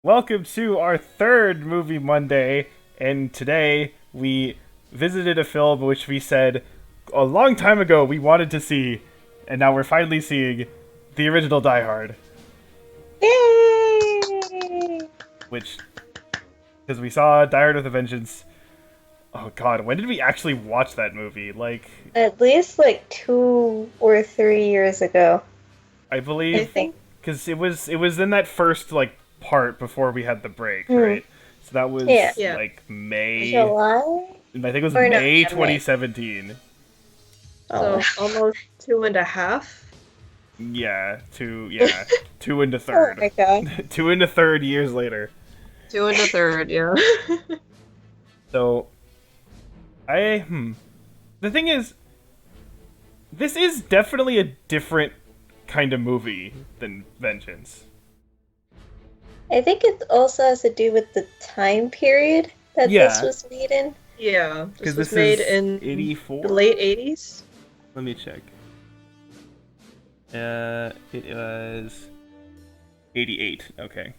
Welcome to our third Movie Monday, and today we visited a film which we said a long time ago we wanted to see, and now we're finally seeing the original Die Hard. Yay! Which, because we saw Die Hard with a Vengeance. Oh god, when did we actually watch that movie? At least like 2 or 3 years ago, I I believe, think. because it was in that first part before we had the break, right? So that was Yeah. Yeah. May. July? I think it was Or no, May yeah, May. 2017. So almost 2.5. Yeah, two into Oh third. my god. 2 into third years later. 2 1/3, yeah. So, the thing is, this is definitely a different kind of movie than Vengeance. I think it also has to do with the time period that Yeah. this was made in. Yeah, this 'Cause was this made is in 84? the late 80s. Let me check. It was 88. Okay.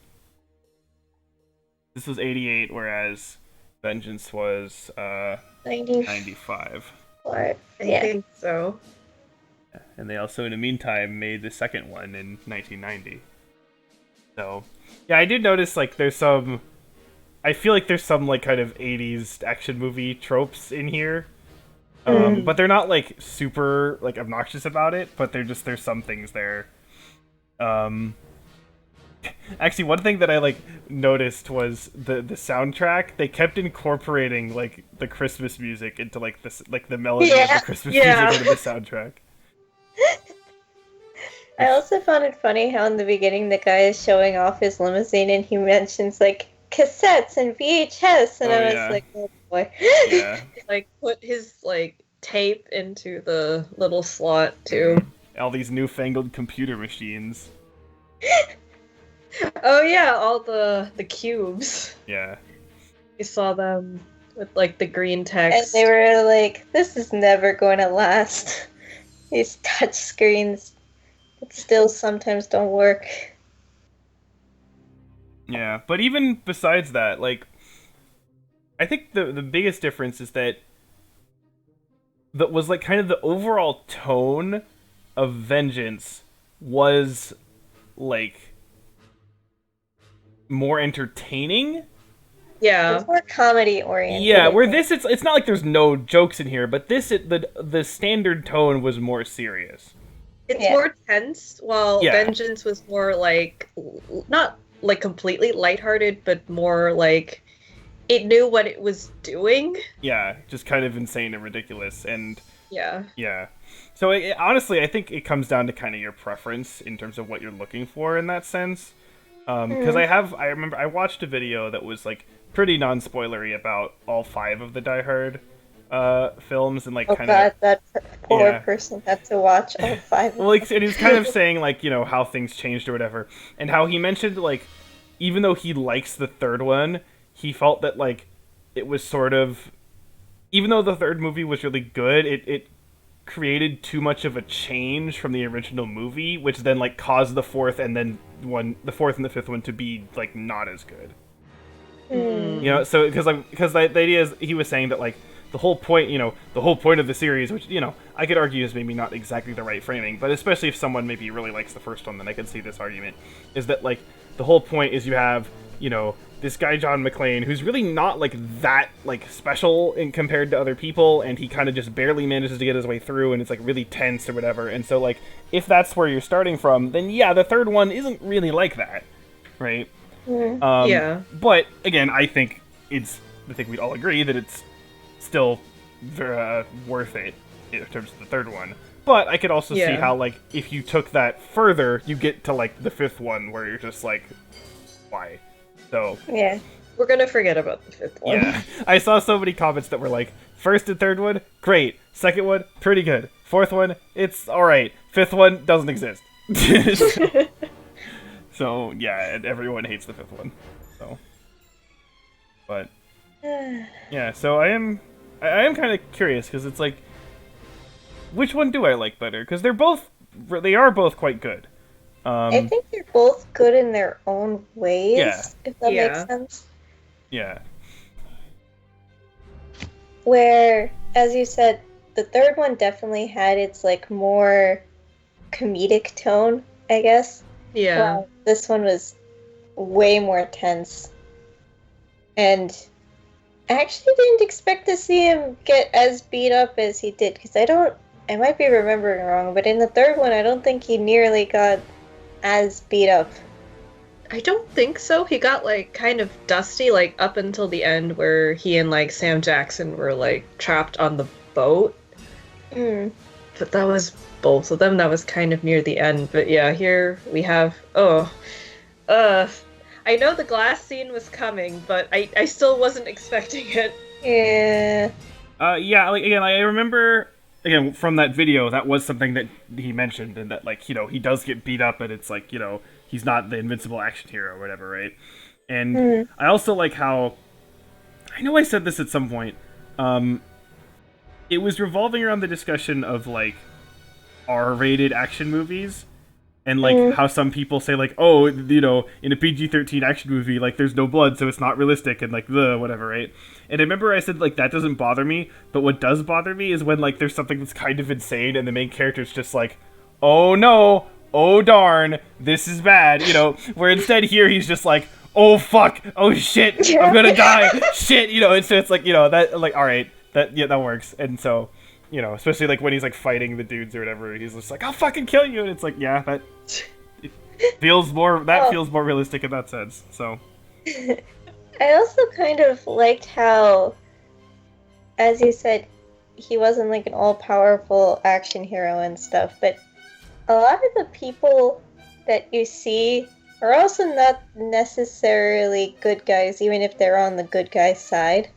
This was 88, whereas Vengeance was 94. 95. I Yeah. think so. And they also, in the meantime, made the second one in 1990. So, yeah, I did notice, there's some... I feel like there's some, kind of 80s action movie tropes in here. But they're not, super, obnoxious about it, but there's some things there. Actually, one thing that I, noticed was the soundtrack. They kept incorporating, the Christmas music into, the melody of Yeah. the Christmas Yeah. music into the soundtrack. I also found it funny how in the beginning the guy is showing off his limousine and he mentions cassettes and VHS and Oh, I was yeah. like, oh boy. Yeah. Put his tape into the little slot too. All these newfangled computer machines. Oh yeah, all the cubes. Yeah. You saw them with the green And text. they were like, this is never going to last. These touch screens that still sometimes don't work. Yeah, but even besides that, I think the biggest difference is that was kind of the overall tone of Vengeance was more entertaining. Yeah. It's more comedy oriented. Yeah, I where think. this it's not like there's no jokes in here, but the standard tone was more serious. It's Yeah. more tense, while Yeah. Vengeance was more not completely lighthearted, but more it knew what it was doing. Yeah, just kind of insane and ridiculous, and Yeah. yeah. So honestly, I think it comes down to kind of your preference in terms of what you're looking for in that sense. Because I remember I watched a video that was pretty non-spoilery about all 5 of the Die Hard films and Oh kind god, of that poor Yeah. person had to watch all 5 well, and he was kind of saying how things changed or whatever, and how he mentioned even though he likes the third one, he felt that it was sort of, even though the third movie was really good, it created too much of a change from the original movie, which then caused the fourth and the fourth and the fifth one to be not as good. You know, so because the idea is, he was saying that the whole point, the whole point of the series, which I could argue is maybe not exactly the right framing, but especially if someone maybe really likes the first one, then I could see this argument, is that the whole point is you have this guy John McClane who's really not that special in compared to other people, and he kind of just barely manages to get his way through, and it's really tense or whatever. And so if that's where you're starting from, then yeah, the third one isn't really like that, right? Yeah. But again, I think we'd all agree that it's still worth it in terms of the third one. But I could also see Yeah. how if you took that further, you get to the fifth one where you're just why? So Yeah. We're gonna forget about the fifth one. yeah, I saw so many comments that were first and third one, great. Second one, pretty good. Fourth one, it's all right. Fifth one doesn't exist. So yeah, and everyone hates the fifth one. So, but yeah, so I am kind of curious because it's which one do I like better? Because they are both quite good. I think they're both good in their own ways, Yeah. if that makes Yeah. sense. Yeah. Where, as you said, the third one definitely had its like more comedic tone, I guess. Yeah. While this one was way more tense. And I actually didn't expect to see him get as beat up as he did, because I might be remembering wrong, but in the third one, I don't think he nearly got as beat up. I don't think so. He got like kind of dusty like up until the end where he and like Sam Jackson were like trapped on the boat. Mm. But that was both of them. That was kind of near the end. But yeah, here we have I know the glass scene was coming, but I still wasn't expecting it. Yeah. Yeah, like again, I remember again from that video that was something that he mentioned, and that like he does get beat up, and it's like he's not the invincible action hero or whatever, right? And I also like how I know I said this at some point. It was revolving around the discussion of like R-rated action movies. And, like, how some people say, like, oh, in a PG-13 action movie, like, there's no blood, so it's not realistic, and, like, the whatever, right? And I remember I said, like, that doesn't bother me, but what does bother me is when, like, there's something that's kind of insane, and the main character's just like, oh, no, oh, darn, this is bad, where instead here he's just like, oh, fuck, oh, shit, I'm gonna die, shit, and so it's like, that, like, alright, that works, and so... especially like when he's like fighting the dudes or whatever, he's just like, I'll fucking kill you, and it's like, yeah, that feels more realistic in that sense. So I also kind of liked how, as you said, he wasn't like an all-powerful action hero and stuff, but a lot of the people that you see are also not necessarily good guys, even if they're on the good guy side.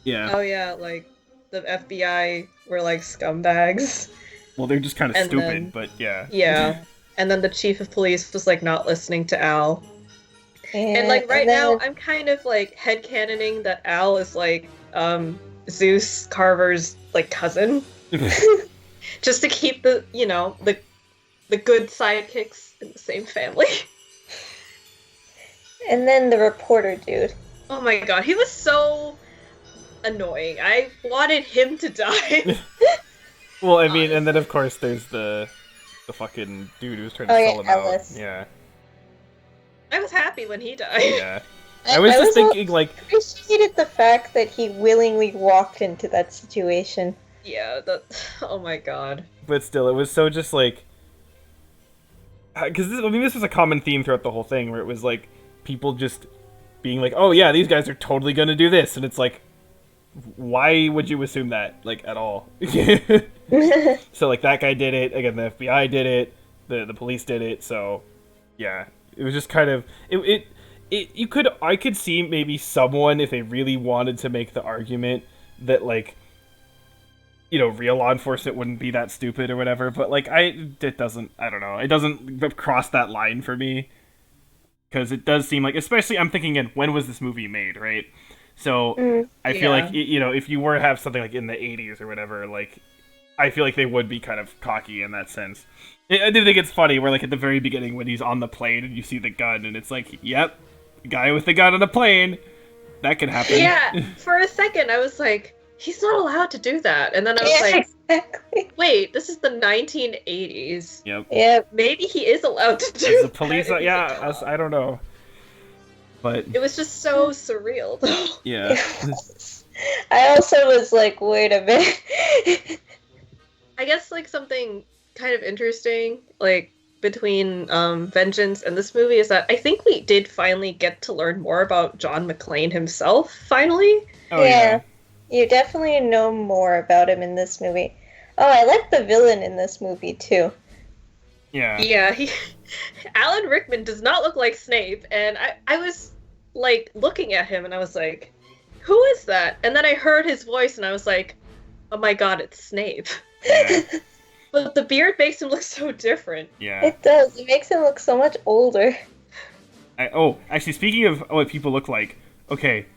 yeah. Oh yeah, like the FBI were like scumbags. Well, they're just kind of And stupid, then- but yeah. Yeah. And then the chief of police was like not listening to Al. And like right and then- now I'm kind of like headcanoning that Al is like Zeus Carver's like cousin. Just to keep the the good sidekicks in the same family. And then the reporter dude. Oh my god, he was so annoying. I wanted him to die. Well, I mean, and then of course there's the fucking dude who's trying to sell him Ellis. out. Yeah. I was happy when he died. Yeah. I was just thinking, like... I appreciated the fact that he willingly walked into that situation. Yeah, oh my god. But still, it was so just, like... Because, this was a common theme throughout the whole thing, where it was, like, people just being like, oh, yeah, these guys are totally gonna do this. And it's like, why would you assume that, like, at all? So, like, that guy did it. Again, the FBI did it. The police did it. So, yeah. It was just kind of... I could see maybe someone, if they really wanted to make the argument that, like, real law enforcement wouldn't be that stupid or whatever, but, like, it doesn't cross that line for me, because it does seem like, especially, I'm thinking, when was this movie made, right? So, I feel like, if you were to have something, like, in the 80s or whatever, like, I feel like they would be kind of cocky in that sense. I do think it's funny, where, like, at the very beginning, when he's on the plane and you see the gun, and it's like, yep, guy with the gun on a plane, that could happen. Yeah, for a second I was like, he's not allowed to do that. And then I was like, exactly. wait, this is the 1980s. Yep. Yep. Maybe he is allowed to do As the police, that. yeah, I don't know. But, It was just so surreal, though. yeah. I also was like, wait a minute. I guess, like, something kind of interesting, like, between Vengeance and this movie is that I think we did finally get to learn more about John McClane himself, finally. Oh, yeah. You definitely know more about him in this movie. Oh, I like the villain in this movie, too. Yeah. Yeah, Alan Rickman does not look like Snape, and I was, like, looking at him, and I was like, who is that? And then I heard his voice, and I was like, oh my god, it's Snape. Yeah. But the beard makes him look so different. Yeah. It does. It makes him look so much older. Actually, speaking of what people look like, okay,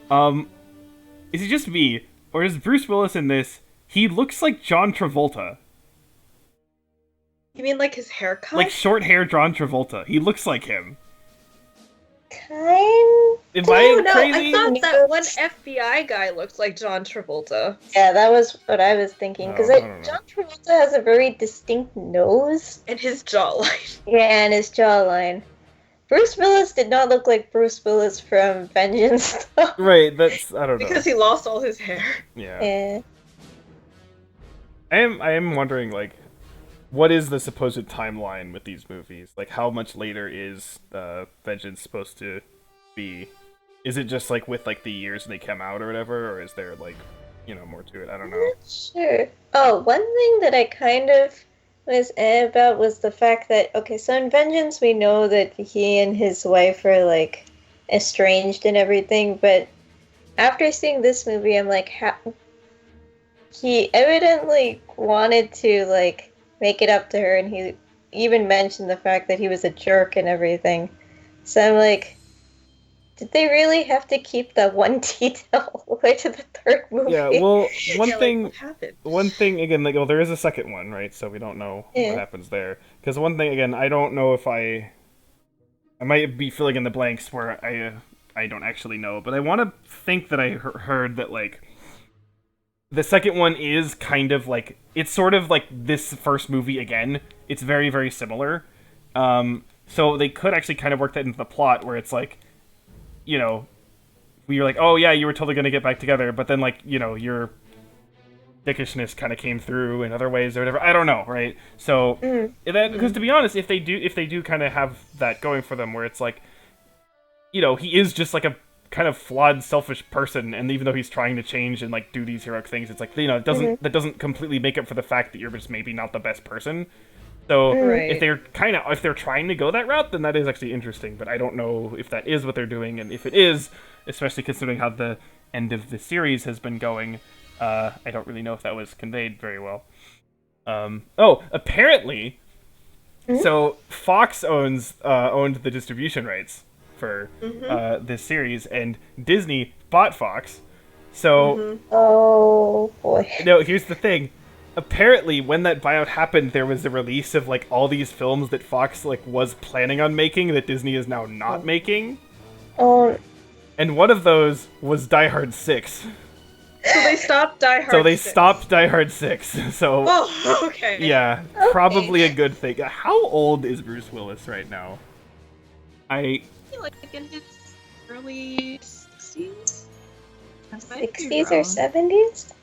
is it just me, or is Bruce Willis in this? He looks like John Travolta. You mean like his haircut? Like short hair John Travolta. He looks like him. Kind. Am I no, crazy? I thought that one FBI guy looked like John Travolta. Yeah, that was what I was thinking. Because Oh, I don't know. John Travolta has a very distinct nose. And his jawline. Yeah, and his jawline. Bruce Willis did not look like Bruce Willis from Vengeance, though. Right, that's I don't know. Because he lost all his hair. Yeah. Yeah. I am wondering, like, what is the supposed timeline with these movies? Like, how much later is Vengeance supposed to be? Is it just, like, with, like, the years they come out or whatever? Or is there, like, you know, more to it? I don't know. Sure. Oh, one thing that I kind of was about was the fact that, okay, so in Vengeance we know that he and his wife are, like, estranged and everything, but after seeing this movie, I'm like, he evidently wanted to, like, make it up to her, and he even mentioned the fact that he was a jerk and everything. So I'm like, did they really have to keep that one detail all the way to the third movie? Yeah, well, one Yeah, thing... Like, what happened? One thing, again, like, well, there is a second one, right? So we don't know Yeah. what happens there. Because one thing, again, I don't know if I might be filling in the blanks where I don't actually know, but I want to think that I heard that, like, the second one is kind of like, it's sort of like this first movie again. It's very, very similar. So they could actually kind of work that into the plot where it's like, you know, you're like, oh yeah, you were totally going to get back together, but then, like, you know, your dickishness kind of came through in other ways or whatever. I don't know, right? So, because to be honest, if they do kind of have that going for them where it's like, you know, he is just like a kind of flawed, selfish person, and even though he's trying to change and, like, do these heroic things, it's like, you know, that doesn't completely make up for the fact that you're just maybe not the best person. So Right. if they're trying to go that route, then that is actually interesting. But I don't know if that is what they're doing, and if it is, especially considering how the end of the series has been going, I don't really know if that was conveyed very well. Apparently, so Fox owned the distribution rights for this series, and Disney bought Fox. So, Oh, boy. no, here's the thing. Apparently, when that buyout happened, there was a release of, like, all these films that Fox, like, was planning on making that Disney is now not making. Oh, And one of those was Die Hard 6. So they stopped Die Hard. So they 6. stopped Die Hard 6. So, Oh, okay. yeah, probably a good thing. How old is Bruce Willis right now? I feel like in his early 60s? 60s or 70s?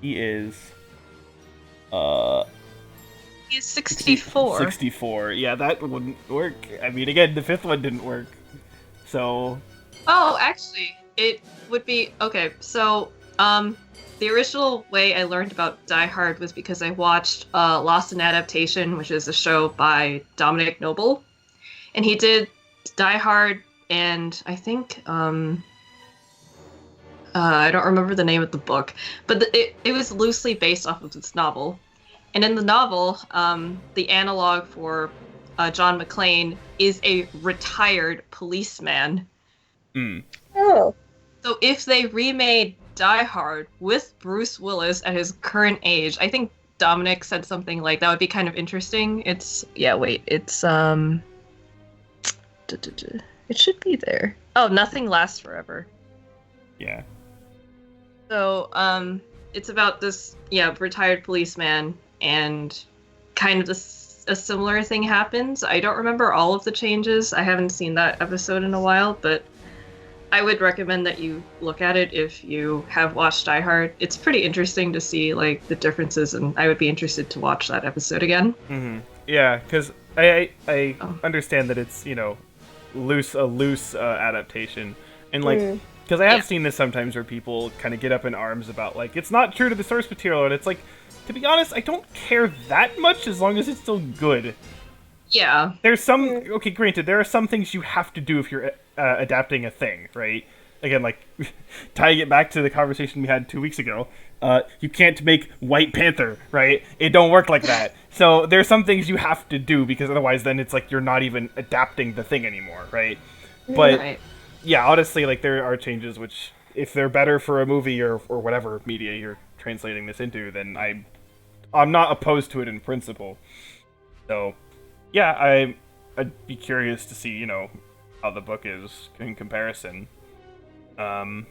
He is... He's 64. 64. Yeah, that wouldn't work. I mean, again, the fifth one didn't work. So... Oh, actually, it would be... Okay, so, the original way I learned about Die Hard was because I watched Lost in Adaptation, which is a show by Dominic Noble. And he did Die Hard and I think, I don't remember the name of the book, but it was loosely based off of this novel. And in the novel, the analog for John McClane is a retired policeman. Oh. So if they remade Die Hard with Bruce Willis at his current age, I think Dominic said something like that would be kind of interesting. It should be there. Oh, Nothing Lasts Forever. Yeah. So, it's about this, retired policeman, and kind of a similar thing happens. I don't remember all of the changes. I haven't seen that episode in a while, but I would recommend that you look at it if you have watched Die Hard. It's pretty interesting to see, like, the differences, and I would be interested to watch that episode again. Mm-hmm. Yeah, because I understand that it's, you know, a loose adaptation, and, like, because I have seen this sometimes where people kind of get up in arms about, like, it's not true to the source material, and it's like, to be honest, I don't care that much as long as it's still good. Yeah. There's some, okay, granted, there are some things you have to do if you're adapting a thing, right? Again, like, tying it back to the conversation we had 2 weeks ago, you can't make White Panther, right? It don't work like that. So there's some things you have to do, because otherwise then it's like you're not even adapting the thing anymore, right? But, Right. yeah, honestly, like, there are changes which, if they're better for a movie or whatever media you're translating this into, then I'm not opposed to it in principle. So, yeah, I'd be curious to see, you know, how the book is in comparison. Um,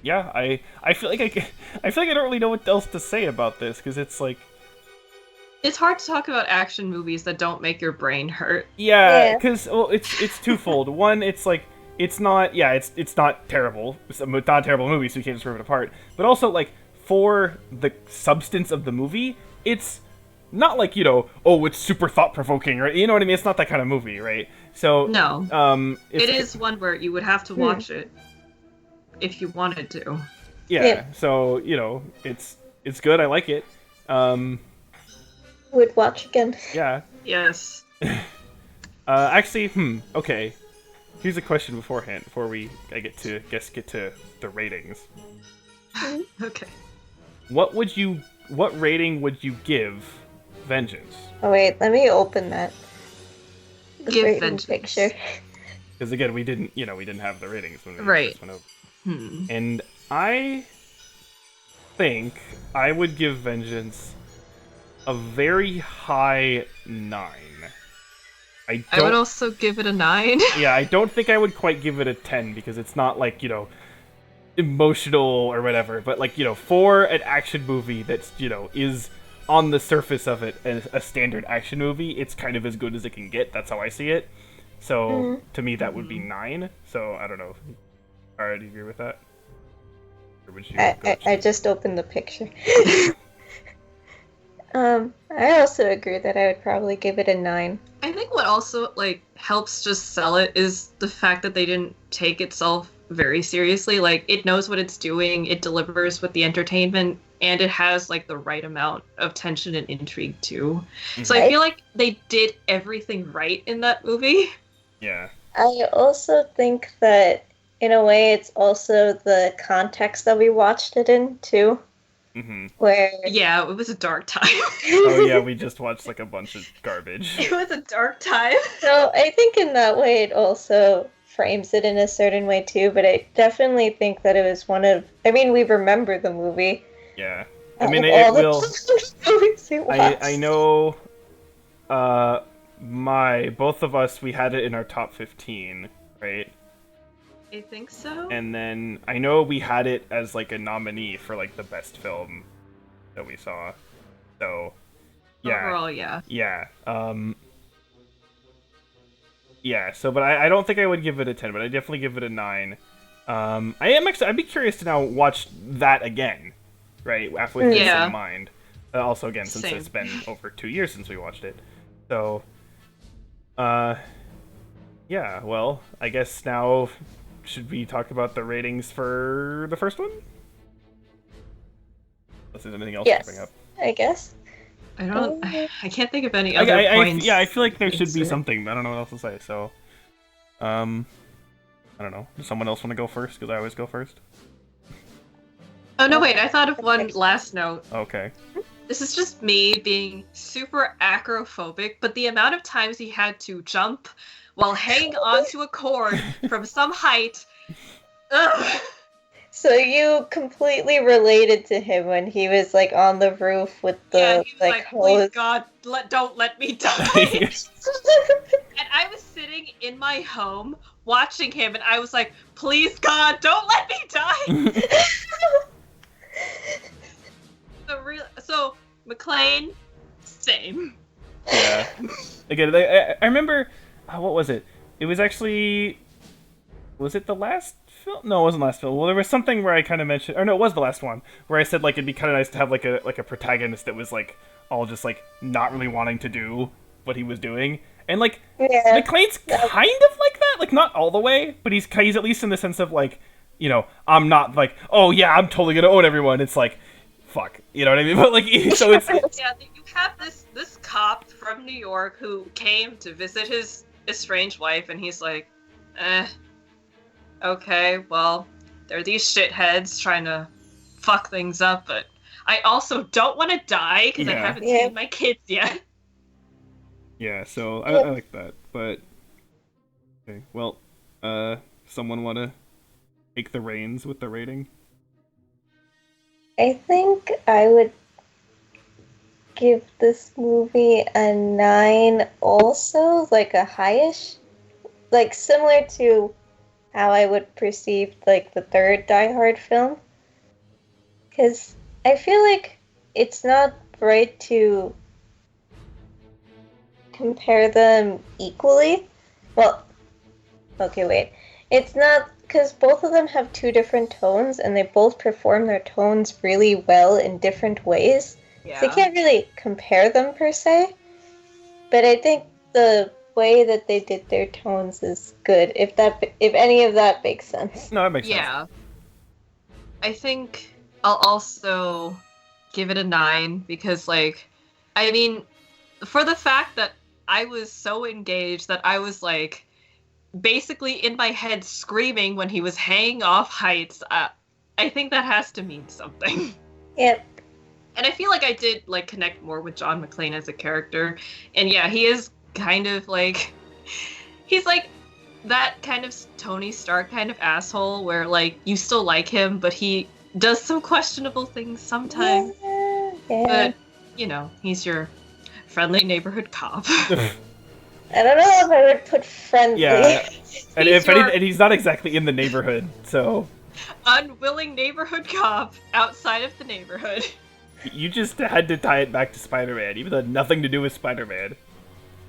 yeah, I feel like I feel like I don't really know what else to say about this because it's like, It's hard to talk about action movies that don't make your brain hurt. yeah, Yeah. because well, it's twofold. One, it's like it's not, yeah, it's not terrible. It's not a terrible movie, so you can't just rip it apart. But also, like, for the substance of the movie, it's not like, you know, oh, it's super thought provoking, right? You know what I mean? It's not that kind of movie, right? So, No. it's, It is one where you would have to watch it if you wanted to. yeah. Yeah. So, you know, it's good. I like it. Would watch again. Yeah. Yes. Actually, okay. Here's a question beforehand, before I get to the ratings. Okay. What rating would you give Vengeance? Oh wait, let me open that. The Give rating Vengeance. picture. Because again, we didn't have the ratings when we Right. first went over. Hmm. And I think I would give Vengeance a very high 9. I I would don't. also give it a 9. Yeah, I don't think I would quite give it a 10 because it's not like, you know, emotional or whatever. But like, you know, for an action movie that's, you know, is on the surface of it a standard action movie, it's kind of as good as it can get. That's how I see it. So to me, that would be 9. So I don't know. Alright, do you agree with that? Or would you? I just opened the picture. I also agree that I would probably give it a 9. I think what also like helps just sell it is the fact that they didn't take itself very seriously. Like it knows what it's doing, it delivers with the entertainment, and it has like the right amount of tension and intrigue too. So I Right. feel like they did everything right in that movie. Yeah. I also think that, in a way, it's also the context that we watched it in, too. Mm-hmm. Where... Yeah, it was a dark time. Oh yeah, we just watched like a bunch of garbage. It was a dark time. So I think in that way it also frames it in a certain way, too, but I definitely think that it was one of... I mean, we remember the movie. Yeah. I mean, Of it all the will. movies we watched. I know. Both of us, we had it in our top 15, right? I think so. And then I know we had it as like a nominee for like the best film that we saw. So, yeah. Overall, yeah. Yeah. Yeah, so, but I don't think I would give it a 10, but I definitely give it a 9. I'd be curious to now watch that again, right? With this Yeah. in mind. Also, again, since Same. it's been over 2 years since we watched it. So, yeah, well, I guess now, should we talk about the ratings for the first one? Unless there's anything else to bring Yes, up. I guess. I don't. I can't think of any other points. Yeah, I feel like there should be insert. something, but I don't know what else to say. So, I don't know. Does someone else want to go first? Because I always go first. Oh no, wait! I thought of one last note. Okay. This is just me being super acrophobic, but the amount of times he had to jump while hanging onto a cord from some height. Ugh. So you completely related to him when he was like on the roof with the Yeah, he was like, "Please hose. God, don't let me die." And I was sitting in my home watching him, and I was like, "Please God, don't let me die." So McLean, same. Yeah. Again, I remember. What was it? It was actually. Was it the last film? No, it wasn't the last film. Well, there was something where I kind of mentioned, or no, it was the last one where I said like it'd be kind of nice to have like a protagonist that was like all just like not really wanting to do what he was doing, and like Yeah. McLean's kind of like that, like not all the way, but he's at least in the sense of like, you know, I'm not like, oh yeah, I'm totally gonna own everyone. It's like, fuck, you know what I mean? But like, so it's Yeah, you have this cop from New York who came to visit his estranged wife, and he's like, okay, well, there are these shitheads trying to fuck things up, but I also don't want to die because I Yeah. haven't Yeah. seen my kids yet. yeah. So I like that, but okay. Well, someone want to take the reins with the rating? I think I would give this movie a 9 also, like a highish. Like, similar to how I would perceive, like, the third Die Hard film. Because I feel like it's not right to compare them equally. Well, okay, wait. It's not, because both of them have two different tones, and they both perform their tones really well in different ways. Yeah. So you can't really compare them per se. But I think the way that they did their tones is good, if any of that makes sense. No, that makes sense. Yeah. I think I'll also give it a 9 because, like, I mean, for the fact that I was so engaged that I was, like, basically in my head screaming when he was hanging off heights, I think that has to mean something. Yep. And I feel like I did, like, connect more with John McClane as a character. And yeah, he is kind of, like, he's, like, that kind of Tony Stark kind of asshole where, like, you still like him, but he does some questionable things sometimes. Yeah. But, you know, he's your friendly neighborhood cop. I don't know if I would put friendly. Yeah, and He's he's not exactly in the neighborhood, so unwilling neighborhood cop outside of the neighborhood. you just had to tie it back to Spider-Man, even though it had nothing to do with Spider-Man.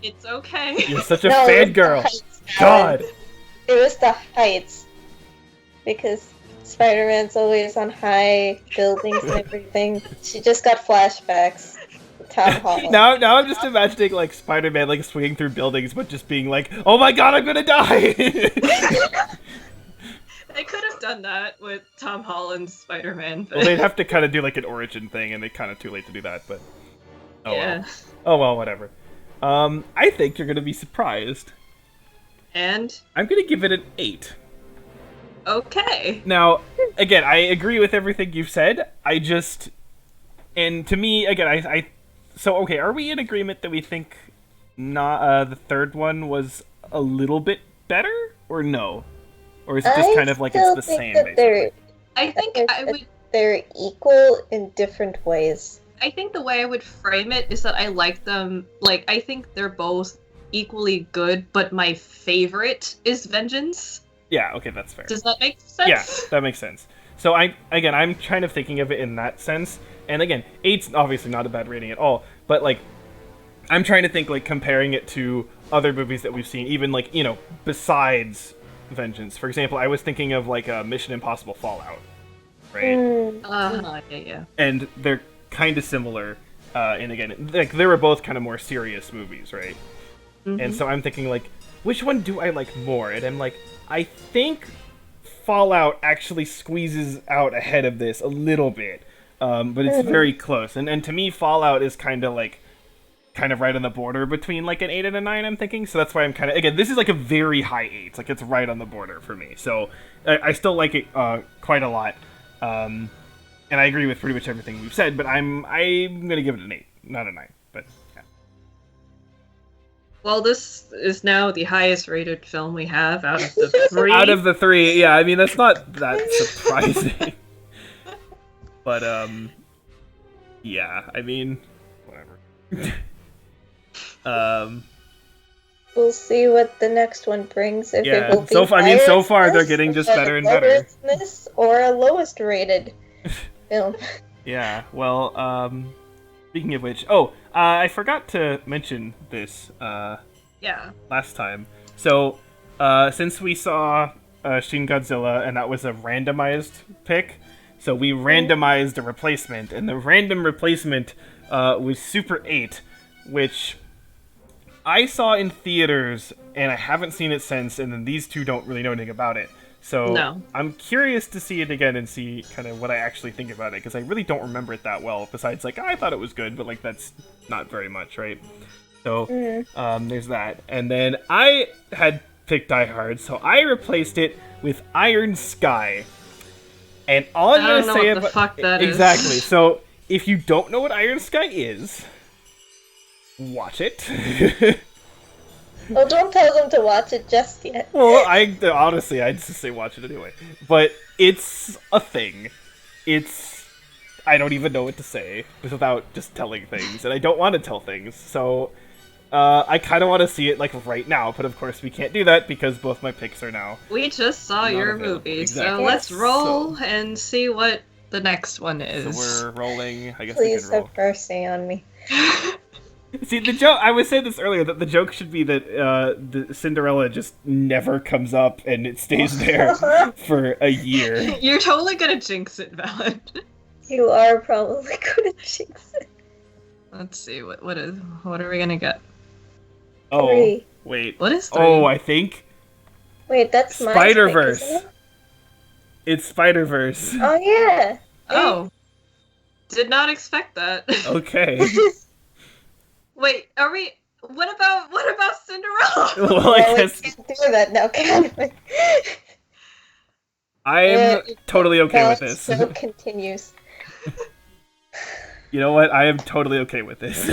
It's okay. You're such a No, it was the fangirl. heights, God. Alan. It was the heights. Because Spider-Man's always on high buildings and everything. She just got flashbacks. Tom Holland. Now I'm just imagining like Spider-Man like swinging through buildings, but just being like, "Oh my God, I'm gonna die!" They could have done that with Tom Holland's Spider-Man. But... Well, they'd have to kind of do like an origin thing, and it's kind of too late to do that. But yeah. Oh well, whatever. I think you're gonna be surprised. And I'm gonna give it an 8. okay. Now, again, I agree with everything you've said. And to me, again, so okay, are we in agreement that we think not the third one was a little bit better, or no? Or is it just kind of like it's the same, basically? I think I would. They're equal in different ways. I think the way I would frame it is that I like them. Like, I think they're both equally good, but my favorite is Vengeance. Yeah, okay, that's fair. Does that make sense? Yeah, that makes sense. So I'm kind of thinking of it in that sense. And again, 8's obviously not a bad rating at all, but like I'm trying to think like comparing it to other movies that we've seen, even like, you know, besides Vengeance. For example, I was thinking of like Mission Impossible Fallout, right? Yeah. And they're kind of similar. And again, like they were both kind of more serious movies, right? Mm-hmm. And so I'm thinking like, which one do I like more? And I'm like, I think Fallout actually squeezes out ahead of this a little bit. But it's very close, and to me, Fallout is kind of right on the border between like an 8 and a 9. I'm thinking, so that's why I'm kind of this is like a very high 8, like it's right on the border for me. So I still like it quite a lot, and I agree with pretty much everything we've said. But I'm gonna give it an 8, not a 9. But yeah. Well, this is now the highest rated film we have out of the 3. Out of the 3, yeah. I mean that's not that surprising. But, yeah, I mean, whatever. We'll see what the next one brings. If yeah, it will be so far they're getting just better and better. Or a lowest rated film. Yeah, well, speaking of which, I forgot to mention this, Yeah. last time. So, since we saw Shin Godzilla, and that was a randomized pick, so we randomized a replacement, and the random replacement was Super 8, which I saw in theaters, and I haven't seen it since, and then these two don't really know anything about it. So No. I'm curious to see it again and see kind of what I actually think about it, because I really don't remember it that well, besides, like, I thought it was good, but, like, that's not very much, right? So, there's that. And then I had picked Die Hard, so I replaced it with Iron Sky. And all I'm I gonna don't know say what about the fuck that is. exactly. So if you don't know what Iron Sky is, watch it. Well, don't tell them to watch it just yet. Well, honestly, I'd just say watch it anyway. But it's a thing. It's I don't even know what to say without just telling things, and I don't want to tell things. So I kind of want to see it like right now, but of course we can't do that because both my picks are now. We just saw Not your available. movie, Exactly. so let's roll So- and see what the next one is. So we're rolling. I guess Please we can roll. have mercy on me. See, the joke. I was saying this earlier that the joke should be that the Cinderella just never comes up and it stays there for a year. You're totally gonna jinx it, Valid. You are probably gonna jinx it. Let's see what are we gonna get? Oh, 3. wait. What is 3? Oh, I think Wait, that's my Spider-Verse. pick, isn't it? It's Spider-Verse. Oh yeah. Oh, did not expect that. Okay. Wait, are we? What about Cinderella? Well, I Well, we guess can't do that now, can we? I'm totally okay with this. So continues. You know what? I am totally okay with this.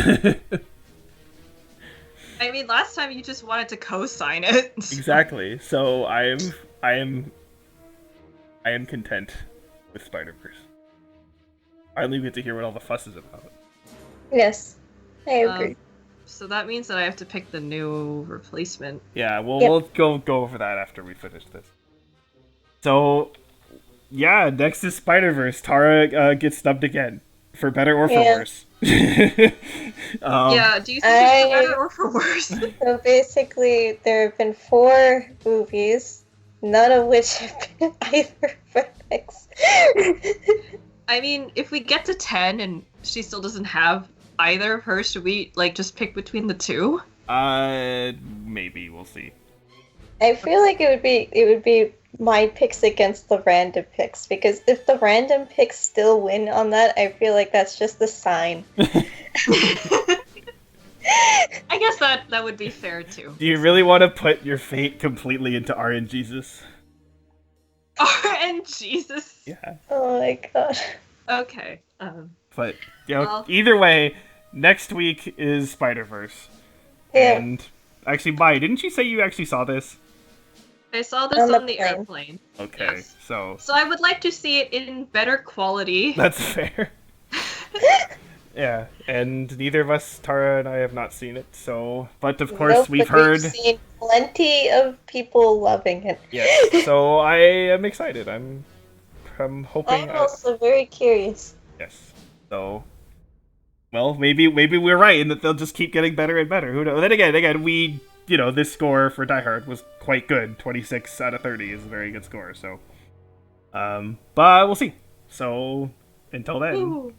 I mean, last time you just wanted to co-sign it. Exactly. So I am content with Spider-Verse. I only get to hear what all the fuss is about. Yes, I agree. So that means that I have to pick the new replacement. Yeah, Yep. we'll go over that after we finish this. So, yeah, next is Spider-Verse. Tara gets snubbed again, for better or for Yeah. worse. Yeah, do you think it's for better or for worse? So basically, there have been 4 movies, none of which have been either for picks. I mean, if we get to 10 and she still doesn't have either of hers, should we just pick between the 2? Maybe we'll see. I feel like it would be my picks against the random picks, because if the random picks still win on that, I feel like that's just a sign. I guess that would be fair too. Do you really want to put your fate completely into RNGesus? RNGesus. Yeah. Oh my god. Okay. But you know, Well- either way, next week is Spider-Verse. Yeah. And actually, Mai, didn't you say you actually saw this? I saw this On the on the plane. airplane. Okay, Yes. so So I would like to see it in better quality. that's fair. Yeah, and neither of us, Tara and I, have not seen it. So, but of course, Nope, we've but heard. seen plenty of people loving it. Yes, so I am excited. I'm hoping. I'm also very curious. Yes. So, well, maybe we're right in that they'll just keep getting better and better. Who knows? Then again, we, this score for Die Hard was quite good. 26 out of 30 is a very good score. So, but we'll see. So, until then, Ooh.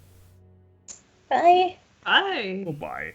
Bye. Bye. goodbye.